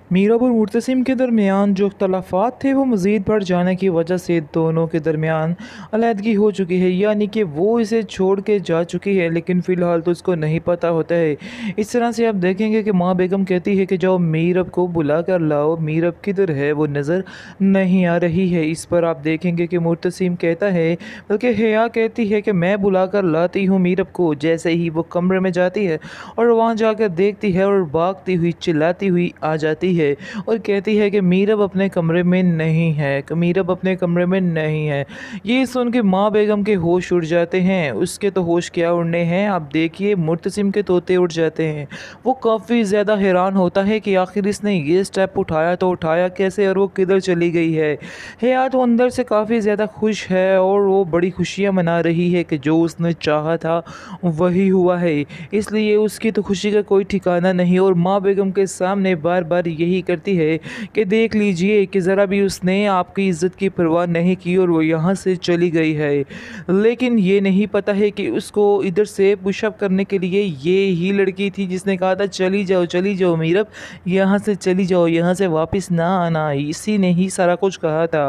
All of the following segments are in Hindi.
मीरब और मुर्तसिम के दरमियान जो अख्तलाफात थे वो मज़ीद बढ़ जाने की वजह से दोनों के दरमियान अलहदगी हो चुकी है, यानी कि वो इसे छोड़ के जा चुकी है, लेकिन फ़िलहाल तो उसको नहीं पता होता है। इस तरह से आप देखेंगे कि माँ बेगम कहती है कि जाओ मीरब को बुला कर लाओ, मीरब किधर है वो नज़र नहीं आ रही है। इस पर आप देखेंगे कि मुर्तसिम कहता है, बल्कि हया कहती है कि मैं बुला कर लाती हूँ मीरब को। जैसे ही वो कमरे में जाती है और वहाँ जाकर देखती है और भागती हुई चिल्लाती हुई आ जाती है और कहती है कि मीरब अपने कमरे में नहीं है, मीरब अपने कमरे में नहीं है। ये सुन के माँ बेगम के होश उड़ जाते हैं। उसके तो होश क्या उड़ने हैं, आप देखिए मुर्तसिम के तोते उड़ जाते हैं। वो काफ़ी ज़्यादा हैरान होता है कि आखिर इसने ये स्टेप उठाया तो उठाया कैसे और वो किधर चली गई है। हया तो अंदर से काफ़ी ज़्यादा खुश है और वो बड़ी खुशियाँ मना रही है कि जो उसने चाहा था वही हुआ है। इसलिए उसकी तो खुशी का कोई ठिकाना नहीं और माँ बेगम के सामने बार बार यही करती है कि देख लीजिए कि ज़रा भी उसने आपकी इज़्ज़त की परवाह नहीं की और वो यहाँ से चली गई है। लेकिन ये नहीं पता है कि उसको इधर से पुशअप करने के लिए ये ही लड़की थी जिसने कहा था चली जाओ मीरब, यहाँ से चली जाओ, यहाँ से वापस ना आना। इसी ने ही सारा कुछ कहा था।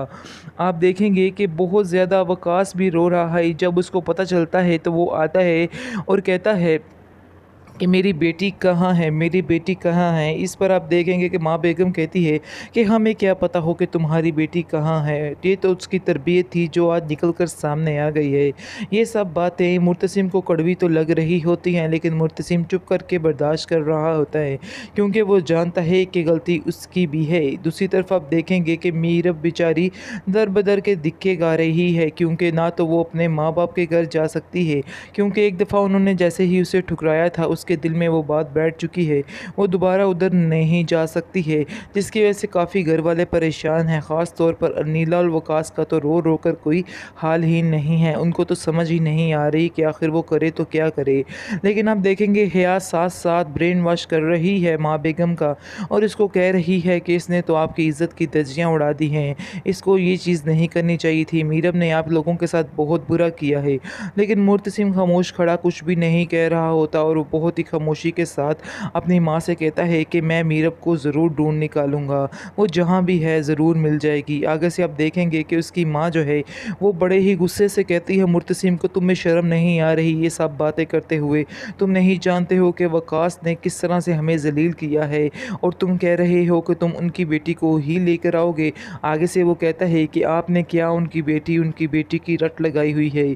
आप देखेंगे कि बहुत ज़्यादा वकास भी रो रहा है। जब उसको पता चलता है तो वो आता है और कहता है कि मेरी बेटी कहाँ है, मेरी बेटी कहाँ है। इस पर आप देखेंगे कि माँ बेगम कहती है कि हमें क्या पता हो कि तुम्हारी बेटी कहाँ है, ये तो उसकी तरबियत थी जो आज निकल कर सामने आ गई है। ये सब बातें मुर्तसिम को कड़वी तो लग रही होती हैं, लेकिन मुर्तसिम चुप करके बर्दाश्त कर रहा होता है क्योंकि वो जानता है कि गलती उसकी भी है। दूसरी तरफ आप देखेंगे कि मीरब बेचारी दर बदर के दिक्के गा रही है, क्योंकि ना तो वो अपने माँ बाप के घर जा सकती है, क्योंकि एक दफ़ा उन्होंने जैसे ही उसे ठुकराया था उसके दिल में वो बात बैठ चुकी है, वो दोबारा उधर नहीं जा सकती है, जिसकी वजह से काफ़ी घर वाले परेशान हैं। ख़ास तौर पर अनीला और वकास का तो रो रो कर कोई हाल ही नहीं है। उनको तो समझ ही नहीं आ रही कि आखिर वो करे तो क्या करे। लेकिन आप देखेंगे हया साथ साथ ब्रेन वॉश कर रही है माँ बेगम का और इसको कह रही है कि इसने तो आपकी इज़्ज़त की धज्जियाँ उड़ा दी हैं, इसको ये चीज़ नहीं करनी चाहिए थी। मीरब ने आप लोगों के साथ बहुत बुरा किया है। लेकिन मुर्तसिम खामोश खड़ा कुछ भी नहीं कह रहा होता और वो बहुत ही खामोशी के साथ अपनी माँ से कहता है कि मैं मीरब को ज़रूर ढूंढ निकालूंगा, वो जहाँ भी है ज़रूर मिल जाएगी। आगे से आप देखेंगे कि उसकी माँ जो है वो बड़े ही गुस्से से कहती है मुर्तसिम को, तुम्हें शर्म नहीं आ रही ये सब बातें करते हुए? तुम नहीं जानते हो कि वकास ने किस तरह से हमें जलील किया है और तुम कह रहे हो कि तुम उनकी बेटी को ही लेकर आओगे। आगे से वो कहता है कि आपने क्या उनकी बेटी की रट लगाई हुई है,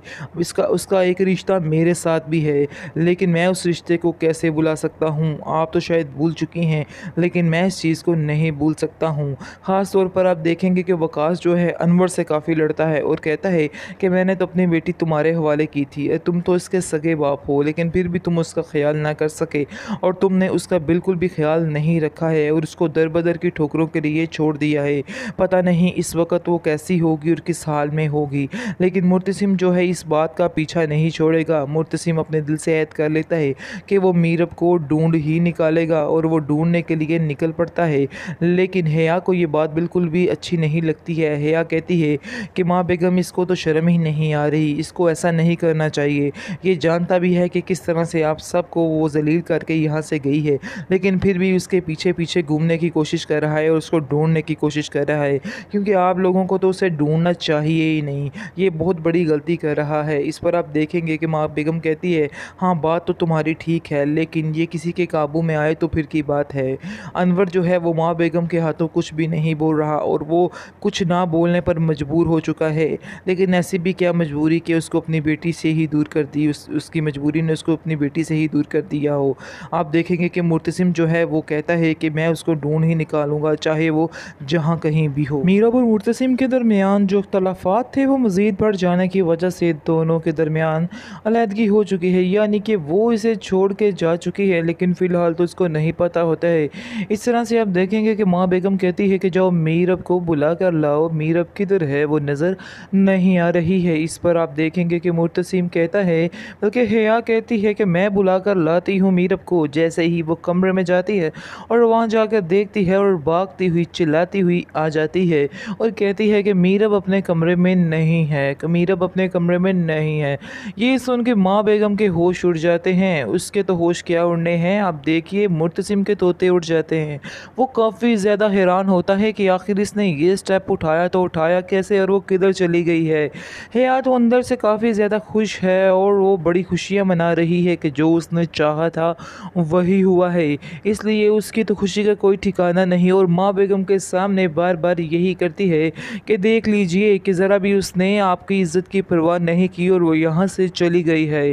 इसका उसका एक रिश्ता मेरे साथ भी है, लेकिन मैं उस रिश्ते को कैसे भुला सकता हूँ? आप तो शायद भूल चुकी हैं, लेकिन मैं इस चीज़ को नहीं भूल सकता हूँ। ख़ास तौर पर आप देखेंगे कि वकास जो है अनवर से काफ़ी लड़ता है और कहता है कि मैंने तो अपनी बेटी तुम्हारे हवाले की थी, तुम तो इसके सगे बाप हो, लेकिन फिर भी तुम उसका ख्याल ना कर सके और तुमने उसका बिल्कुल भी ख्याल नहीं रखा है और उसको दर बदर की ठोकरों के लिए छोड़ दिया है। पता नहीं इस वक्त वो कैसी होगी और किस हाल में होगी। लेकिन मुर्तसिम जो है इस बात का पीछा नहीं छोड़ेगा। मुर्तसिम अपने दिल से ऐद कर लेता है कि वो मीरब को ढूंढ ही निकालेगा और वो ढूंढने के लिए निकल पड़ता है। लेकिन हया को ये बात बिल्कुल भी अच्छी नहीं लगती है। हया कहती है कि माँ बेगम, इसको तो शर्म ही नहीं आ रही, इसको ऐसा नहीं करना चाहिए। ये जानता भी है कि किस तरह से आप सबको वो जलील करके यहाँ से गई है, लेकिन फिर भी उसके पीछे पीछे घूमने की कोशिश कर रहा है और उसको ढूंढने की कोशिश कर रहा है, क्योंकि आप लोगों को तो उसे ढूंढना चाहिए ही नहीं। ये बहुत बड़ी गलती कर रहा है। इस पर आप देखेंगे कि माँ बेगम कहती है, हाँ बात तो तुम्हारी ठीक है, लेकिन ये किसी के काबू में आए तो फिर की बात है। अनवर जो है वो माँ बेगम के हाथों कुछ भी नहीं बोल रहा और वो कुछ ना बोलने पर मजबूर हो चुका है। लेकिन ऐसी भी क्या मजबूरी कि उसको अपनी बेटी से ही दूर कर दी, उसकी मजबूरी ने उसको अपनी बेटी से ही दूर कर दिया हो। आप देखेंगे कि मुर्तसिम जो है वो कहता है कि मैं उसको ढूंढ ही निकालूंगा, चाहे वो जहाँ कहीं भी हो। मीरब और मुर्तसिम के दरमियान जो अख्तलाफात थे वो मज़ीद बढ़ जाने की वजह से दोनों के दरमियान अलहदगी हो चुकी है, यानी कि वो इसे छोड़ के जा चुकी है, लेकिन फ़िलहाल तो उसको नहीं पता होता है। इस तरह से आप देखेंगे कि माँ बेगम कहती है कि जाओ मीरब को बुला कर लाओ, मीरब किधर है वो नज़र नहीं आ रही है। इस पर आप देखेंगे कि मुर्तसिम कहता है, बल्कि हया कहती है कि मैं बुला कर लाती हूँ मीरब को। जैसे ही वो कमरे में जाती है और वहाँ जाकर देखती है और भागती हुई चिल्लाती हुई आ जाती है और कहती है कि मीरब अपने कमरे में नहीं है, मीरब अपने कमरे में नहीं है। ये सुन के माँ बेगम के होश उड़ जाते हैं। उसके के तो होश क्या उड़ने हैं। आप देखिए मुर्तसिम के तोते उड़ जाते हैं। वो काफ़ी ज़्यादा हैरान होता है कि आखिर इसने ये स्टेप उठाया तो उठाया कैसे और वो किधर चली गई है। हया तो अंदर से काफ़ी ज़्यादा खुश है और वो बड़ी खुशियाँ मना रही है कि जो उसने चाहा था वही हुआ है। इसलिए उसकी तो खुशी का कोई ठिकाना नहीं और माँ बेगम के सामने बार बार यही करती है कि देख लीजिए कि ज़रा भी उसने आपकी इज़्ज़त की परवाह नहीं की और वो यहाँ से चली गई है।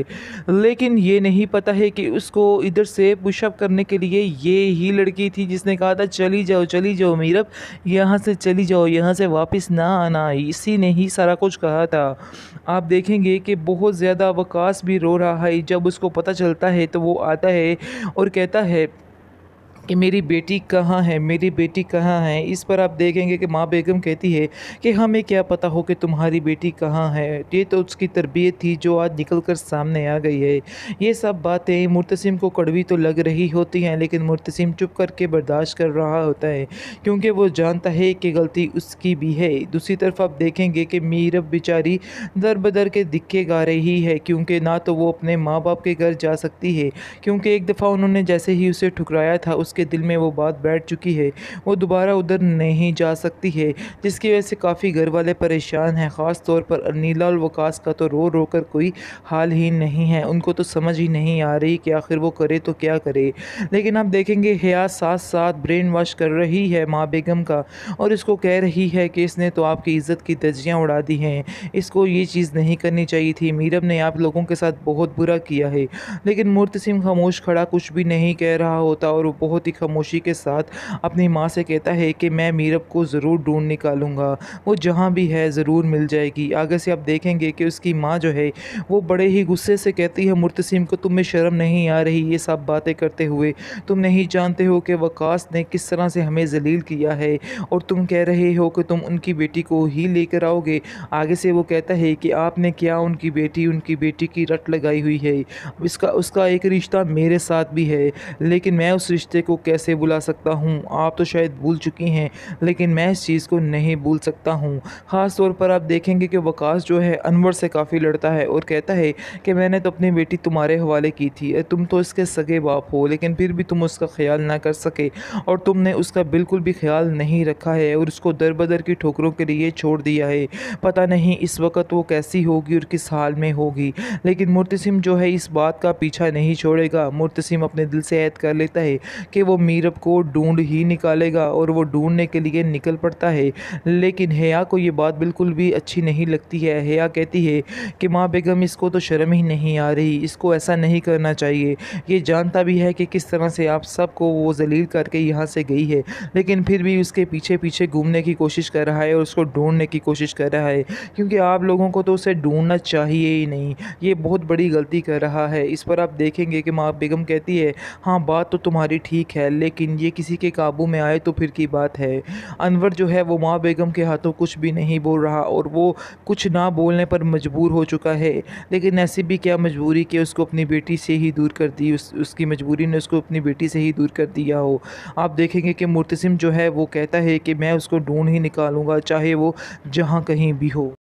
लेकिन ये नहीं पता है कि उसको इधर से पुशअप करने के लिए ये ही लड़की थी जिसने कहा था चली जाओ मीरब, यहाँ से चली जाओ, यहाँ से वापस ना आना। इसी ने ही सारा कुछ कहा था। आप देखेंगे कि बहुत ज़्यादा वकास भी रो रहा है। जब उसको पता चलता है तो वो आता है और कहता है कि मेरी बेटी कहाँ है, मेरी बेटी कहाँ है। इस पर आप देखेंगे कि माँ बेगम कहती है कि हमें क्या पता हो कि तुम्हारी बेटी कहाँ है, ये तो उसकी तरबियत थी जो आज निकल कर सामने आ गई है। ये सब बातें मुर्तसिम को कड़वी तो लग रही होती हैं, लेकिन मुर्तसिम चुप करके बर्दाश्त कर रहा होता है क्योंकि वो जानता है कि गलती उसकी भी है। दूसरी तरफ आप देखेंगे कि मीरब बेचारी दर बदर के दिक्के गा रही है क्योंकि ना तो वो अपने माँ बाप के घर जा सकती है क्योंकि एक दफ़ा उन्होंने जैसे ही उसे ठुकराया था उसके दिल में वो बात बैठ चुकी है। वो दोबारा उधर नहीं जा सकती है जिसकी वजह से काफ़ी घर वाले परेशान हैं। ख़ास तौर पर अनीला और वकास का तो रो रो कर कोई हाल ही नहीं है। उनको तो समझ ही नहीं आ रही कि आखिर वो करे तो क्या करे। लेकिन आप देखेंगे हया साथ साथ ब्रेन वॉश कर रही है माँ बेगम का और इसको कह रही है कि इसने तो आपकी इज़्ज़त की धज्जियाँ उड़ा दी हैं, इसको ये चीज़ नहीं करनी चाहिए थी। मीरब ने आप लोगों के साथ बहुत बुरा किया है। लेकिन मुर्तसिम खामोश खड़ा कुछ भी नहीं कह रहा होता और वो बहुत ही खामोशी के साथ अपनी माँ से कहता है कि मैं मीरब को ज़रूर ढूंढ निकालूंगा, वो जहाँ भी है ज़रूर मिल जाएगी। आगे से आप देखेंगे कि उसकी माँ जो है वो बड़े ही गुस्से से कहती है मुर्तसिम को, तुम्हें शर्म नहीं आ रही ये सब बातें करते हुए? तुम नहीं जानते हो कि वकास ने किस तरह से हमें जलील किया है और तुम कह रहे हो कि तुम उनकी बेटी को ही लेकर आओगे। आगे से वो कहता है कि आपने क्या उनकी बेटी की रट लगाई हुई है। इसका उसका एक रिश्ता मेरे साथ भी है, लेकिन मैं उस रिश्ते को कैसे भुला सकता हूँ? आप तो शायद भूल चुकी हैं, लेकिन मैं इस चीज़ को नहीं भूल सकता हूँ। ख़ास तौर पर आप देखेंगे कि वकास जो है अनवर से काफ़ी लड़ता है और कहता है कि मैंने तो अपनी बेटी तुम्हारे हवाले की थी, तुम तो इसके सगे बाप हो, लेकिन फिर भी तुम उसका ख्याल ना कर सके और तुमने उसका बिल्कुल भी ख्याल नहीं रखा है और उसको दर बदर की ठोकरों के लिए छोड़ दिया है। पता नहीं इस वक्त वो कैसी होगी और किस हाल में होगी। लेकिन मुर्तसिम जो है इस बात का पीछा नहीं छोड़ेगा। मुर्तसिम अपने दिल से ऐद कर लेता है कि वो मीरब को ढूंढ ही निकालेगा और वो ढूंढने के लिए निकल पड़ता है। लेकिन हया को ये बात बिल्कुल भी अच्छी नहीं लगती है। हया कहती है कि माँ बेगम इसको तो शर्म ही नहीं आ रही, इसको ऐसा नहीं करना चाहिए। ये जानता भी है कि किस तरह से आप सबको वो जलील करके यहाँ से गई है, लेकिन फिर भी उसके पीछे पीछे घूमने की कोशिश कर रहा है और उसको ढूंढने की कोशिश कर रहा है क्योंकि आप लोगों को तो उसे ढूंढना चाहिए ही नहीं। ये बहुत बड़ी गलती कर रहा है। इस पर आप देखेंगे कि माँ बेगम कहती है, हाँ बात तो तुम्हारी ठीक है, लेकिन ये किसी के काबू में आए तो फिर की बात है। अनवर जो है वो माँ बेगम के हाथों कुछ भी नहीं बोल रहा और वो कुछ ना बोलने पर मजबूर हो चुका है। लेकिन ऐसी भी क्या मजबूरी कि उसको अपनी बेटी से ही दूर कर दी, उसकी मजबूरी ने उसको अपनी बेटी से ही दूर कर दिया हो। आप देखेंगे कि मुर्तसिम जो है वो कहता है कि मैं उसको ढूंढ ही निकालूंगा, चाहे वो जहाँ कहीं भी हो।